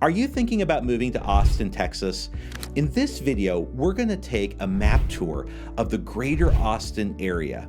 Are you thinking about moving to Austin, Texas? In this video, we're going to take a map tour of the greater Austin area.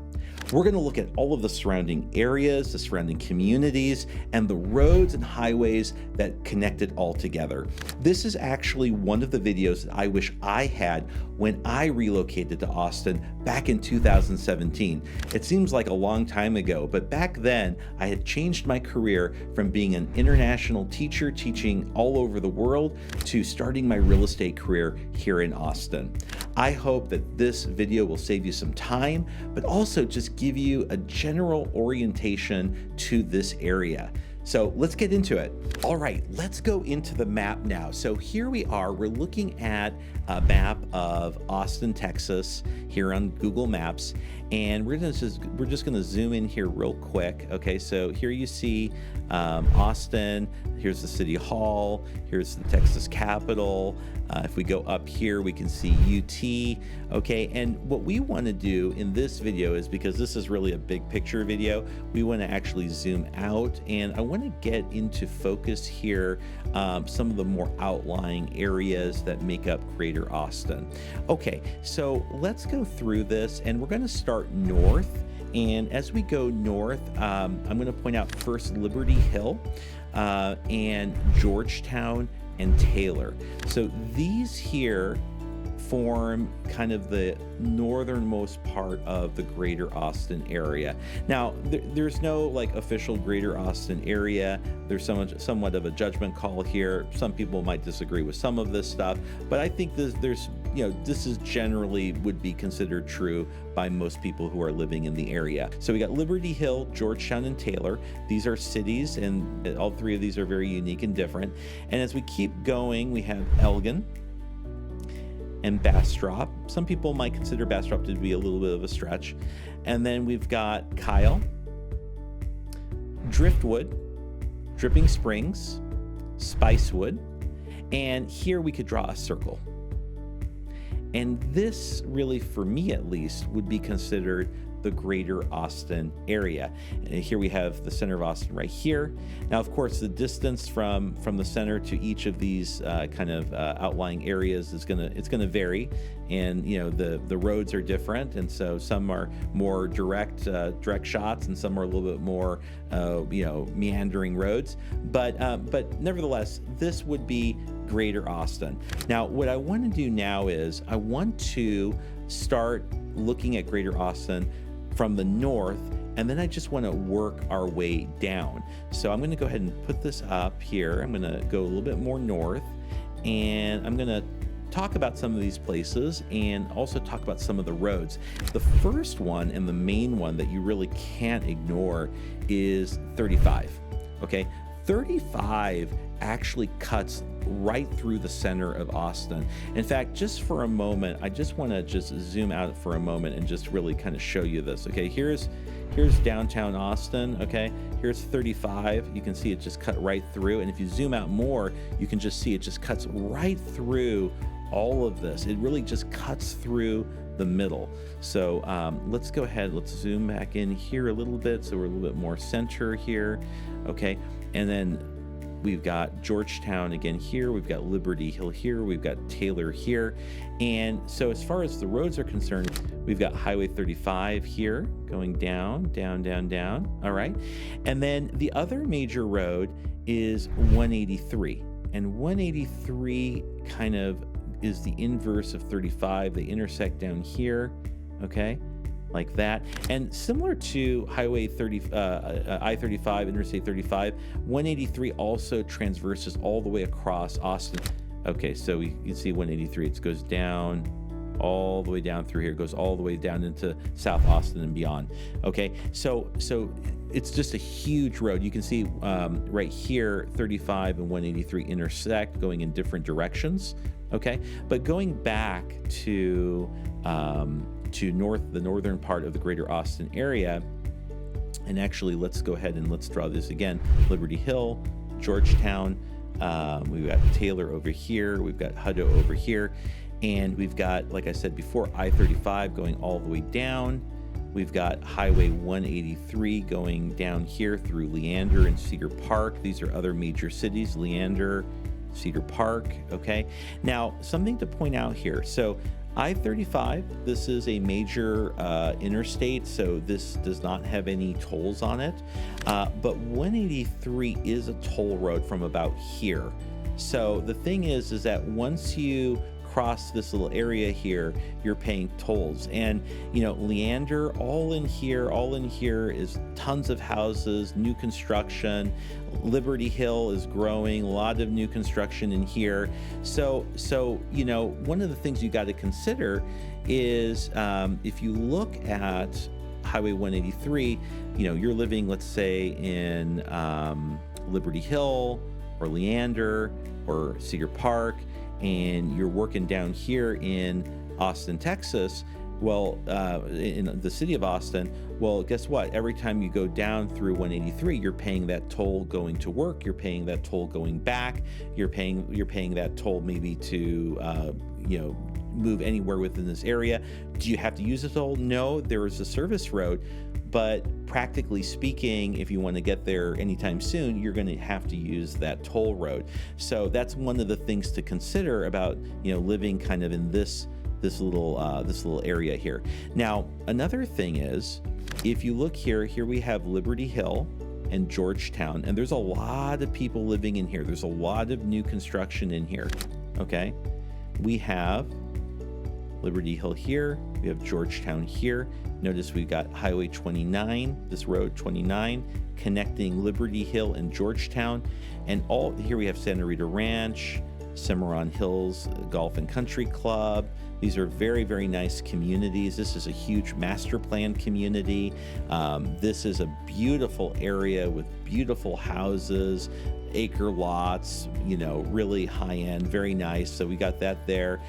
We're going to look at all of the surrounding areas, the surrounding communities, and the roads and highways that connect it all together. This is actually one of the videos that I wish I had when I relocated to Austin back in 2017. It seems like a long time ago, but back then I had changed my career from being an international teacher teaching all over the world to starting my real estate career here in Austin. I hope that this video will save you some time, but also just give you a general orientation to this area. So let's get into it. All right, let's go into the map now. So here we are, we're looking at a map of Austin, Texas here on Google Maps. And we're just gonna zoom in here real quick. Okay, so here you see Austin, here's the City Hall, here's the Texas Capitol. If we go up here, we can see UT. Okay, and what we wanna do in this video is, because this is really a big picture video, we wanna actually zoom out, and I wanna get into focus here some of the more outlying areas that make up Greater Austin. Okay, so let's go through this, and we're gonna start north. And as we go north, I'm going to point out first Liberty Hill and Georgetown and Taylor. So these here form kind of the northernmost part of the greater Austin area. Now, there's no like official greater Austin area. There's somewhat of a judgment call here. Some people might disagree with some of this stuff, but I think this is generally would be considered true by most people who are living in the area. So we got Liberty Hill, Georgetown, and Taylor. These are cities, and all three of these are very unique and different. And as we keep going, we have Elgin and Bastrop. Some people might consider Bastrop to be a little bit of a stretch. And then we've got Kyle, Driftwood, Dripping Springs, Spicewood, and here we could draw a circle. And this really, for me at least, would be considered the greater Austin area. And here we have the center of Austin right here. Now, of course, the distance from the center to each of these outlying areas is gonna vary, and the roads are different, and so some are more direct shots, and some are a little bit more meandering roads. But nevertheless, this would be Greater Austin. Now, what I want to do now is I want to start looking at Greater Austin from the north, and then I just want to work our way down. So I'm going to go ahead and put this up here. I'm going to go a little bit more north, and I'm going to talk about some of these places and also talk about some of the roads. The first one, and the main one that you really can't ignore, is 35. Okay, 35 actually cuts right through the center of Austin. In fact, just for a moment, I just want to just zoom out for a moment and just really kind of show you this. Okay, here's downtown Austin. Okay, here's 35. You can see it just cut right through, and if you zoom out more, you can just see it just cuts right through all of this. It really just cuts through the middle. So let's go ahead, let's zoom back in here a little bit so we're a little bit more center here. Okay, and then we've got Georgetown again here, we've got Liberty Hill here, we've got Taylor here. And so as far as the roads are concerned, we've got Highway 35 here going down, all right? And then the other major road is 183. And 183 kind of is the inverse of 35. They intersect down here, okay? Like that. And similar to Highway 30, I-35, Interstate 35, 183 also transverses all the way across Austin. Okay, so you can see 183, it goes down, all the way down through here, goes all the way down into South Austin and beyond. Okay, so it's just a huge road. You can see right here, 35 and 183 intersect, going in different directions. Okay, but going back to the northern part of the greater Austin area, and actually let's go ahead and let's draw this again. Liberty Hill, Georgetown, we've got Taylor over here, we've got Hutto over here, and we've got, like I said before, I-35 going all the way down. We've got Highway 183 going down here through Leander and Cedar Park. These are other major cities, Leander Cedar Park. Okay, now something to point out here. So I-35, this is a major interstate, so this does not have any tolls on it. But 183 is a toll road from about here. So the thing is that once you cross this little area here, you're paying tolls. And you know, Leander, all in here is tons of houses, new construction. Liberty Hill is growing, a lot of new construction in here. So you know, one of the things you got to consider is if you look at Highway 183, you know, you're living, let's say, in Liberty Hill or Leander or Cedar Park, and you're working down here in Austin, Texas, well, in the city of Austin, well, guess what? Every time you go down through 183, you're paying that toll going to work, you're paying that toll going back, you're paying that toll maybe to, you know, move anywhere within this area. Do you have to use a toll? No, there is a service road, but practically speaking, if you want to get there anytime soon, you're going to have to use that toll road. So that's one of the things to consider about, you know, living kind of in this little area here. Now, another thing is, if you look here we have Liberty Hill and Georgetown, and there's a lot of people living in here. There's a lot of new construction in here. Okay, we have Liberty Hill here, we have Georgetown here. Notice we've got Highway 29, this road 29, connecting Liberty Hill and Georgetown. And all here we have Santa Rita Ranch, Cimarron Hills Golf and Country Club. These are very, very nice communities. This is a huge master plan community. This is a beautiful area with beautiful houses, acre lots, you know, really high end, very nice. So we got that there.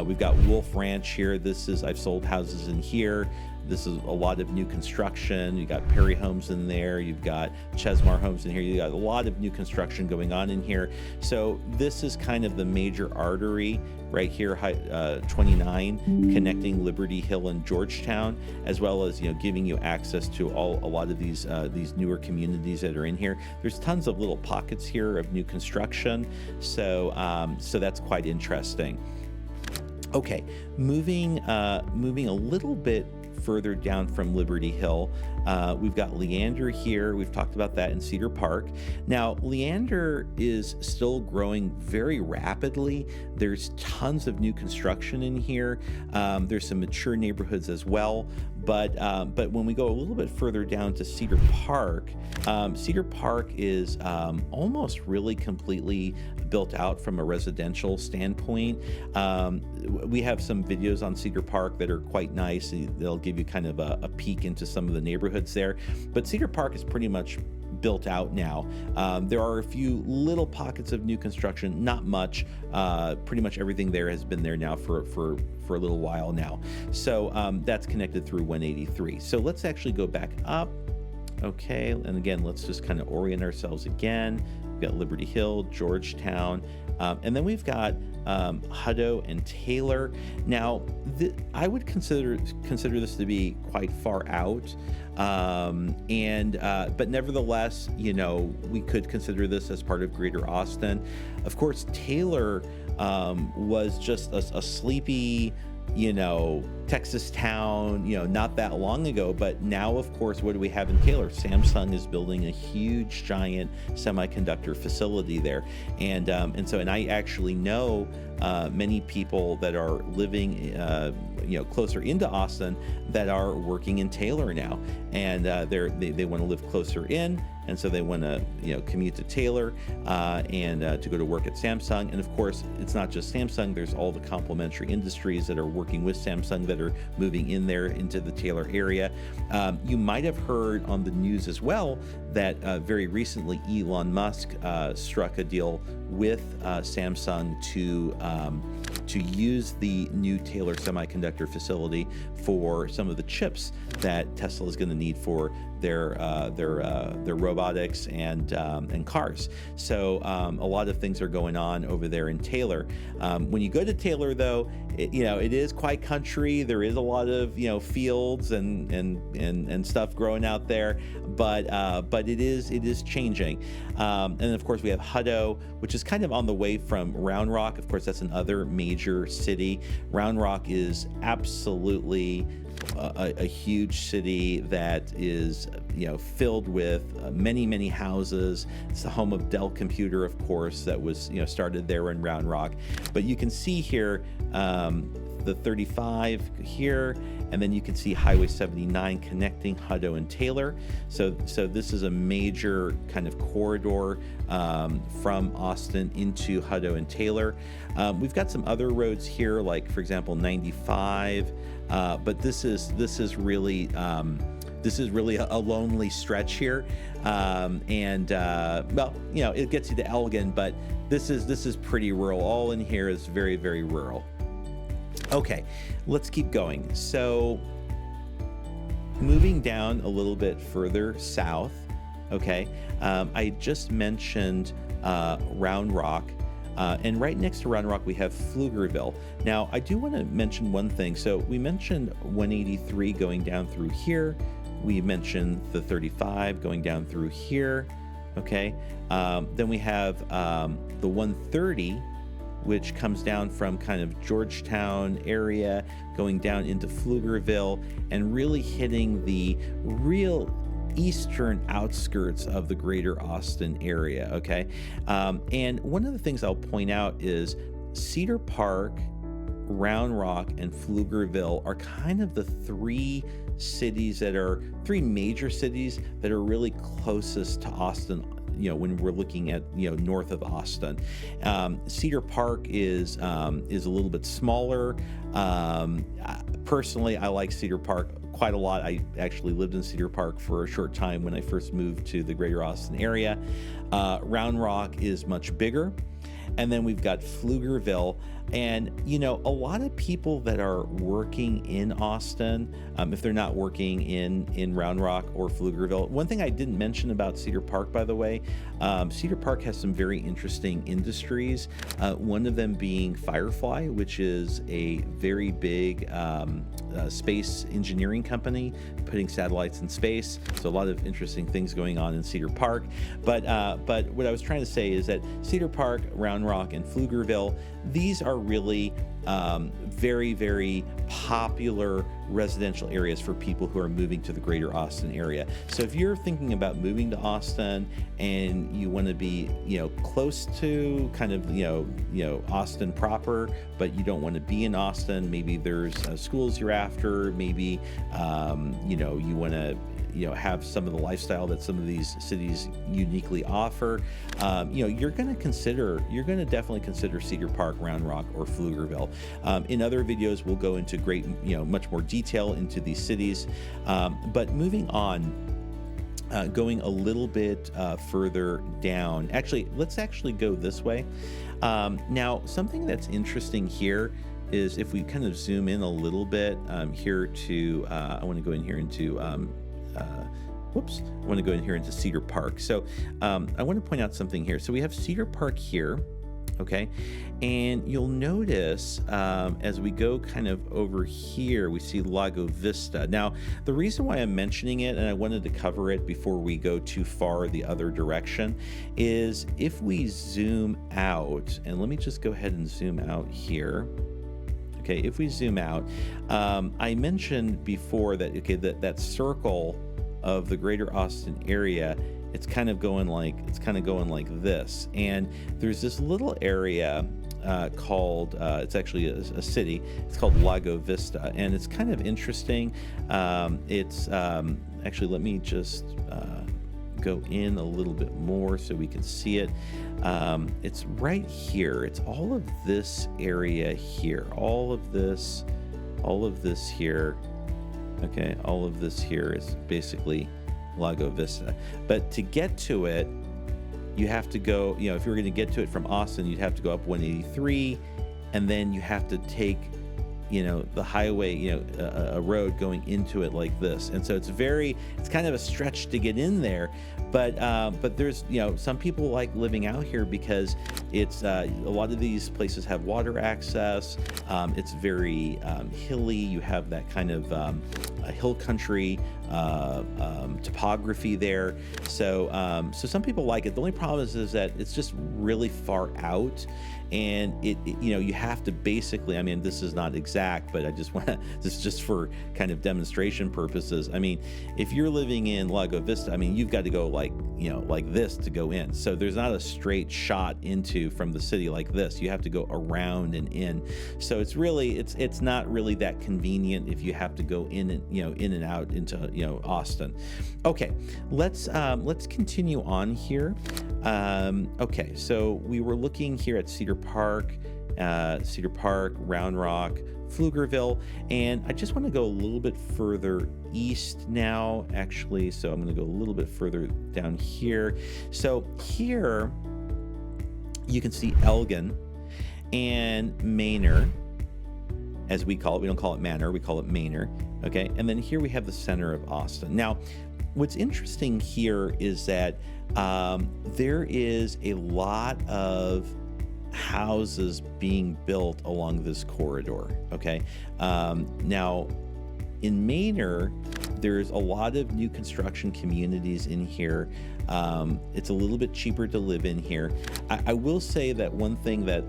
We've got Wolf Ranch here. I've sold houses in here. This is a lot of new construction. You got Perry Homes in there. You've got Chesmar Homes in here. You got a lot of new construction going on in here. So this is kind of the major artery right here, 29, connecting Liberty Hill and Georgetown, as well as, you know, giving you access to a lot of these newer communities that are in here. There's tons of little pockets here of new construction. So that's quite interesting. Okay, moving a little bit further down from Liberty Hill, we've got Leander here. We've talked about that in Cedar Park. Now, Leander is still growing very rapidly. There's tons of new construction in here. There's some mature neighborhoods as well. But when we go a little bit further down to Cedar Park is almost really completely built out from a residential standpoint. We have some videos on Cedar Park that are quite nice. They'll give you kind of a peek into some of the neighborhoods there. But Cedar Park is pretty much built out now. There are a few little pockets of new construction, not much. Pretty much everything there has been there now for a little while now. So that's connected through 183. So let's actually go back up. Okay, and again, let's just kind of orient ourselves again. We've got Liberty Hill, Georgetown, and then we've got Hutto and Taylor. Now, I would consider this to be quite far out, but nevertheless, you know, we could consider this as part of Greater Austin. Of course, Taylor was just a sleepy, you know, Texas town, you know, not that long ago. But now, of course, what do we have in Taylor? Samsung is building a huge, giant semiconductor facility there, and I actually know many people that are living, you know, closer into Austin that are working in Taylor now, and they want to live closer in. And so they want to, you know, commute to Taylor and to go to work at Samsung. And of course, it's not just Samsung. There's all the complementary industries that are working with Samsung that are moving in there into the Taylor area. You might have heard on the news as well that very recently Elon Musk struck a deal with Samsung to use the new Taylor semiconductor facility for some of the chips that Tesla is going to need for their robotics and cars. So a lot of things are going on over there in Taylor. When you go to Taylor, though, it is quite country. There is a lot of, you know, fields and stuff growing out there, but it is changing. And of course we have Hutto, which is kind of on the way from Round Rock. Of course, that's another major city. Round Rock is absolutely a huge city that is, filled with many houses. It's the home of Dell Commuter, of course, that was, started there in Round Rock. But you can see here the 35 here, and then you can see Highway 79 connecting Hutto and Taylor. So this is a major kind of corridor from Austin into Hutto and Taylor. We've got some other roads here, like for example 95, but this is really a lonely stretch here, well, it gets you to Elgin, but this is pretty rural. All in here is very rural. Okay, let's keep going. So moving down a little bit further south, okay, I just mentioned Round Rock, and right next to Round Rock we have Pflugerville. Now I do want to mention one thing. So we mentioned 183 going down through here. We mentioned the 35 going down through here, okay. Then we have the 130, which comes down from kind of Georgetown area, going down into Pflugerville, and really hitting the real eastern outskirts of the greater Austin area, okay? And one of the things I'll point out is Cedar Park, Round Rock, and Pflugerville are kind of the three major cities that are really closest to Austin, when we're looking at, north of Austin. Cedar Park is a little bit smaller. Personally, I like Cedar Park quite a lot. I actually lived in Cedar Park for a short time when I first moved to the greater Austin area. Round Rock is much bigger. And then we've got Pflugerville. And, a lot of people that are working in Austin, if they're not working in Round Rock or Pflugerville. One thing I didn't mention about Cedar Park, by the way, Cedar Park has some very interesting industries. One of them being Firefly, which is a very big space engineering company putting satellites in space. So a lot of interesting things going on in Cedar Park. But what I was trying to say is that Cedar Park, Round Rock, and Pflugerville, these are really very popular residential areas for people who are moving to the greater Austin area. So if you're thinking about moving to Austin and you want to be, close to kind of, Austin proper, but you don't want to be in Austin, maybe there's schools you're after, maybe, you want to, have some of the lifestyle that some of these cities uniquely offer, you're going to definitely consider Cedar Park, Round Rock, or Pflugerville. In other videos, we'll go into much more detail into these cities. But moving on, going a little bit further down, let's actually go this way. Now, something that's interesting here is if we kind of zoom in a little bit here to, I want to go in here into, I want to go in here into Cedar Park. So I want to point out something here. So we have Cedar Park here, okay? And you'll notice as we go kind of over here, we see Lago Vista. Now, the reason why I'm mentioning it, and I wanted to cover it before we go too far the other direction, is if we zoom out, and let me just go ahead and zoom out here. Okay, if we zoom out, I mentioned before that, that circle of the greater Austin area, it's kind of going like this, and there's this little area called it's actually a city. It's called Lago Vista, and it's kind of interesting. It's actually, let me just go in a little bit more so we can see it. It's right here. It's all of this area here, all of this here. Okay, all of this here is basically Lago Vista. But to get to it, you have to go, if you were going to get to it from Austin, you'd have to go up 183, and then you have to take the highway, a road going into it like this. And so it's kind of a stretch to get in there. But there's, some people like living out here because it's a lot of these places have water access. It's very hilly. You have that kind of hill country topography there. So some people like it. The only problem is that it's just really far out, and you have to basically, I mean, this is not exact, but I just want to, this is just for kind of demonstration purposes. I mean, if you're living in Lago Vista, I mean, you've got to go like this to go in. So there's not a straight shot into from the city like this. You have to go around and in. So it's really, it's not really that convenient if you have to go in and, in and out into, Austin. Okay, let's continue on here. Okay, so we were looking here at Cedar Park, Round Rock, Pflugerville, and I just want to go a little bit further east now, actually. So I'm going to go a little bit further down here. So here you can see Elgin and Manor, as we call it. We don't call it Manor, we call it Manor. Okay, and then here we have the center of Austin. Now, what's interesting here is that there is a lot of houses being built along this corridor. Okay, now in Manor, there's a lot of new construction communities in here. It's a little bit cheaper to live in here. I will say that one thing that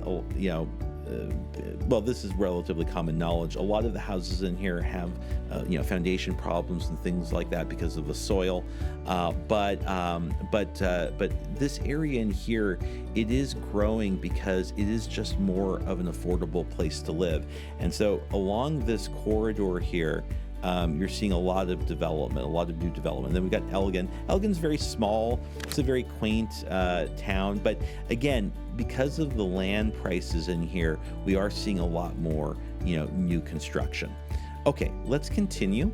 well, this is relatively common knowledge. A lot of the houses in here have, foundation problems and things like that because of the soil. But this area in here, it is growing because it is just more of an affordable place to live. And so along this corridor here, you're seeing a lot of development, a lot of new development. Then we got Elgin. Elgin's very small. It's a very quaint town, but again, because of the land prices in here, we are seeing a lot more, new construction. Okay, let's continue.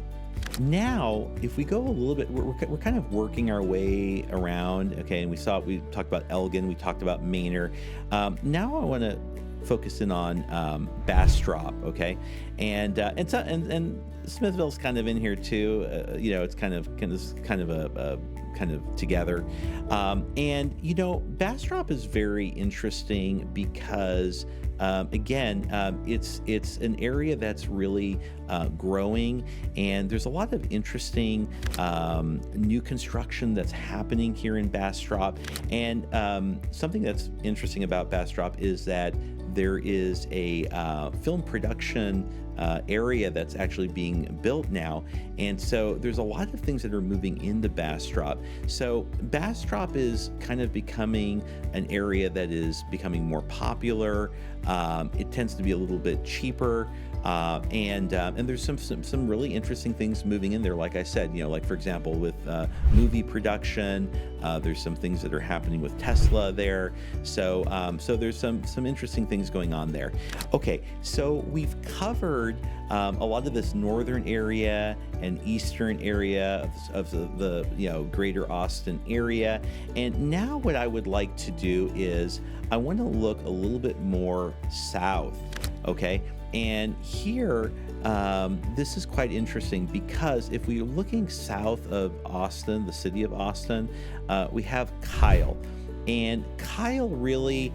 Now, if we go a little bit, we're kind of working our way around. Okay, and we talked about Elgin, we talked about Manor. Now I want to focus in on Bastrop. Okay, and Smithville's kind of in here too. It's kind of together. And Bastrop is very interesting because again, it's an area that's really growing, and there's a lot of interesting new construction that's happening here in Bastrop. And something that's interesting about Bastrop is that there is a film production area that's actually being built now, and so there's a lot of things that are moving into Bastrop. So Bastrop is kind of becoming an area that is becoming more popular. It tends to be a little bit cheaper, and there's some really interesting things moving in there. Like I said, like for example with movie production, there's some things that are happening with Tesla there. So there's some interesting things going on there. Okay, so we've covered a lot of this northern area and eastern area of the greater Austin area, and now what I would like to do is I want to look a little bit more south. Okay, and here this is quite interesting because if we're looking south of Austin, the city of Austin, we have Kyle. And Kyle really,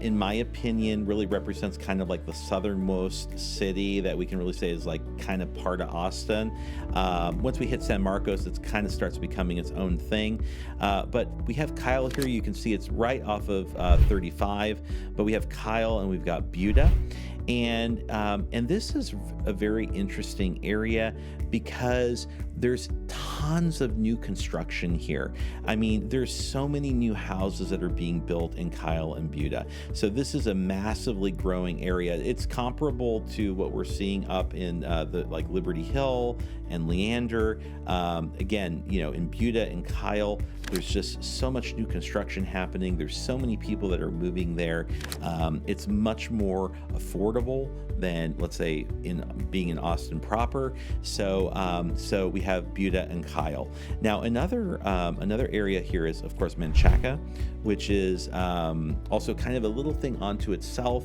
in my opinion, really represents kind of like the southernmost city that we can really say is like kind of part of Austin. Once we hit San Marcos, it kind of starts becoming its own thing. But we have Kyle here. You can see it's right off of 35, but we have Kyle and we've got Buda. And this is a very interesting area because there's tons of new construction here. I mean, there's so many new houses that are being built in Kyle and Buda. So this is a massively growing area. It's comparable to what we're seeing up in the like Liberty Hill and Leander. Again, in Buda and Kyle, there's just so much new construction happening. There's so many people that are moving there. It's much more affordable than, let's say, being in Austin proper. So So we have Buda and Kyle. Now another area here is of course Manchaca, which is also kind of a little thing onto itself,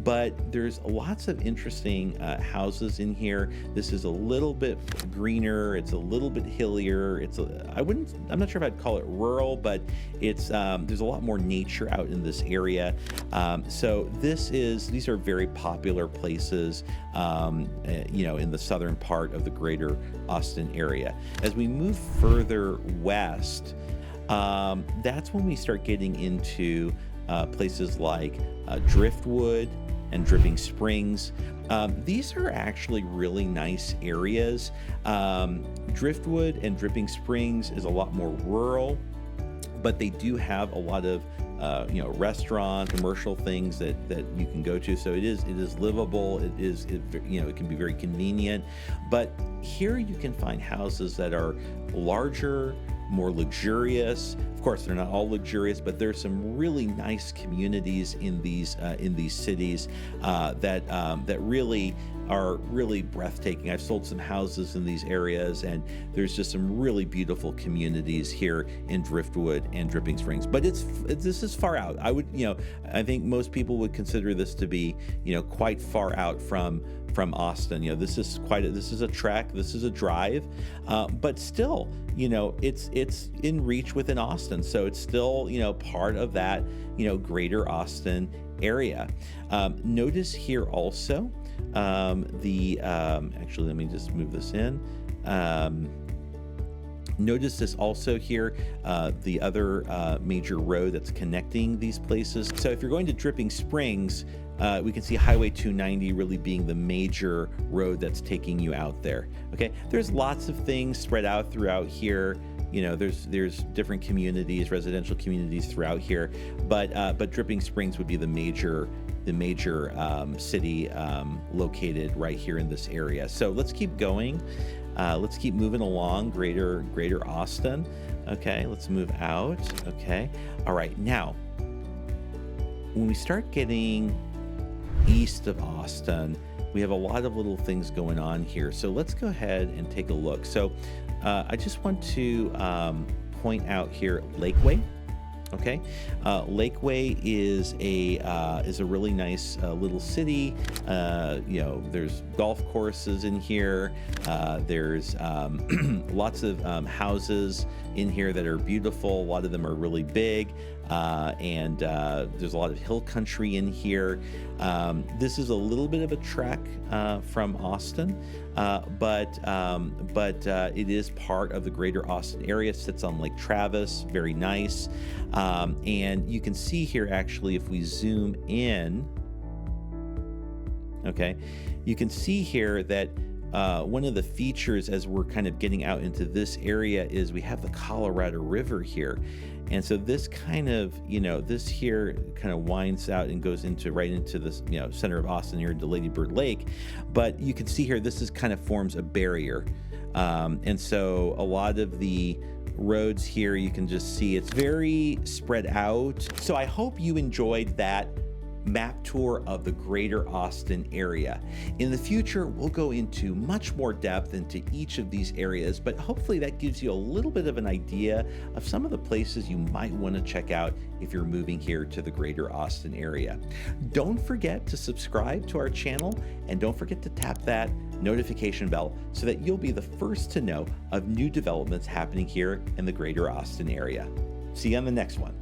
but there's lots of interesting houses in here. This is a little bit greener, it's a little bit hillier. I'm not sure if I'd call it rural, but it's there's a lot more nature out in this area. So these are very popular places, in the southern part of the greater Austin area. As we move further west, that's when we start getting into places like Driftwood and Dripping Springs. These are actually really nice areas. Driftwood and Dripping Springs is a lot more rural, but they do have a lot of restaurant, commercial things that you can go to. So it is livable. It can be very convenient. But here you can find houses that are larger, more luxurious. Of course, they're not all luxurious, but there's some really nice communities in these cities that really are really breathtaking. I've sold some houses in these areas, and there's just some really beautiful communities here in Driftwood and Dripping Springs. But this is far out. I think most people would consider this to be, quite far out from Austin. This is a trek, this is a drive, but still, it's in reach within Austin. So it's still, part of that, greater Austin area. Notice here also, actually, let me just move this in. Notice this also here, the other major road that's connecting these places. So if you're going to Dripping Springs, we can see Highway 290 really being the major road that's taking you out there. Okay, there's lots of things spread out throughout here. There's different communities, residential communities throughout here, but Dripping Springs would be the major city located right here in this area. So let's keep going. Let's keep moving along, greater Austin. Okay, let's move out. Okay, all right. Now, when we start getting east of Austin, we have a lot of little things going on here. So let's go ahead and take a look. So I just want to point out here Laneway. Okay, Laneway is a really nice little city. There's golf courses in here. There's lots of houses in here that are beautiful. A lot of them are really big, and there's a lot of hill country in here. This is a little bit of a trek from Austin, but it is part of the greater Austin area. It sits on Lake Travis, very nice. And you can see here, actually, if we zoom in, okay, you can see here that one of the features as we're kind of getting out into this area is we have the Colorado River here. And so this kind of, this here kind of winds out and goes right into this, center of Austin here into Lady Bird Lake. But you can see here, this is kind of forms a barrier. And so a lot of the roads here, you can just see it's very spread out. So I hope you enjoyed that map tour of the greater Austin area. In the future, we'll go into much more depth into each of these areas, but hopefully that gives you a little bit of an idea of some of the places you might want to check out if you're moving here to the greater Austin area. Don't forget to subscribe to our channel, and don't forget to tap that notification bell so that you'll be the first to know of new developments happening here in the greater Austin area. See you on the next one.